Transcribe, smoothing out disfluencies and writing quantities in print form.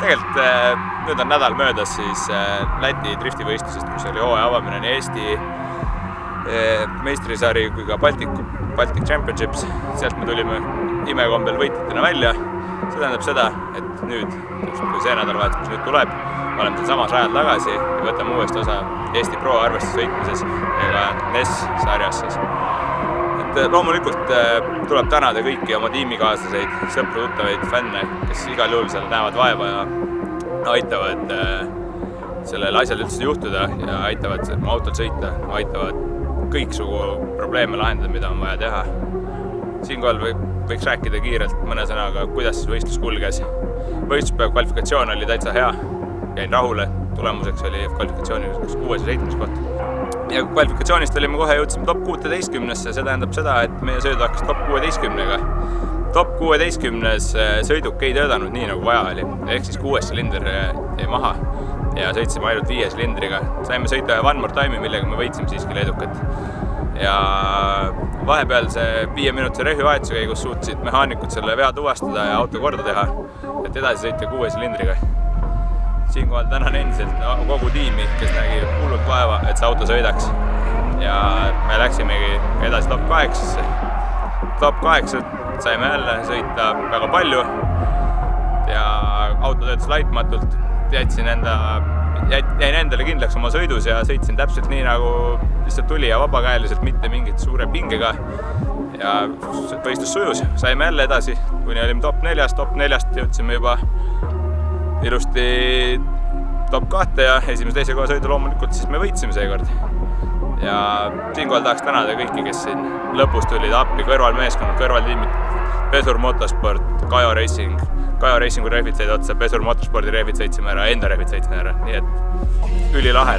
Tegelikult nüüd on nädal möödas siis Läti driftivõistlusest, kus oli hooaja avamine nii Eesti meistrisari kui ka Baltic Championships. Sealt me tulime imekombel võitjatena välja. See tähendab seda, et nüüd, kui see nädalavahetus, mis nüüd tuleb, oleme siin samas rajal tagasi ja võtame uuesti osa Eesti Pro arvestusvõitmises ja ka NES sarjas siis. Loomulikult tuleb tänada kõiki oma tiimikaaslaseid, sõpru, tuttavaid, fänne, kes igal juhul seal näevad vaeva ja aitavad sellele asjal üldse juhtuda ja aitavad autol sõita, aitavad kõiksugu probleeme lahendada, mida on vaja teha. Siinkohal võiks rääkida kiirelt mõne sõnaga, kuidas võistlus kulges. Võistluspäev kvalifikatsioon oli täitsa hea, jäin rahule, tulemuseks oli kvalifikatsiooni 6. või 7. koht. Ja kvalifikatsioonist olime kohe jõudsime top 16-sse, see tähendab seda, et meie sõidu hakkas top 16-ga. Top 16 sõiduk ei töötanud nii, nagu vaja oli, ehk siis 6 silinder jäi maha ja sõitsime ainult 5 silindriga. Saime sõita One More Time'i, millega me võitsime siiski leedukat. Ja vahepeal see 5-minutise rehvivahetuse käigus suutsid mehaanikud selle vea tuvastada ja auto korda teha, et edasi sõita 6 silindriga. Siinkohal tänan endiselt kogu tiimi, kes nägi hullult vaeva, et see auto sõidaks. Ja me läksimegi edasi top 8-sse. Top 8 saime jälle sõita väga palju ja auto töötas laitmatult. Jäin endale kindlaks oma sõidus ja sõitsin täpselt nii, nagu lihtsalt tuli ja vabakäeliselt, mitte mingit suure pingega. Ja võistlus sujus, saime jälle edasi, kuni olime top 4, top 4-st jõudsime juba ilusti top 2 ja esimese teise koha sõidu loomulikult siis me võitsime seekord. Ja siinkohal tahaks tänada kõiki, kes siin lõpus tulid appi, kõrvalmeeskonnad, kõrvaltiimid, Pesur Motorsport, Kajo Racing. Kajo Racingu rehvid sõid otsa, Pesur Motorspordi rehvid sõitsime ära, enda rehvid sõitsime ära, nii et ülilahe.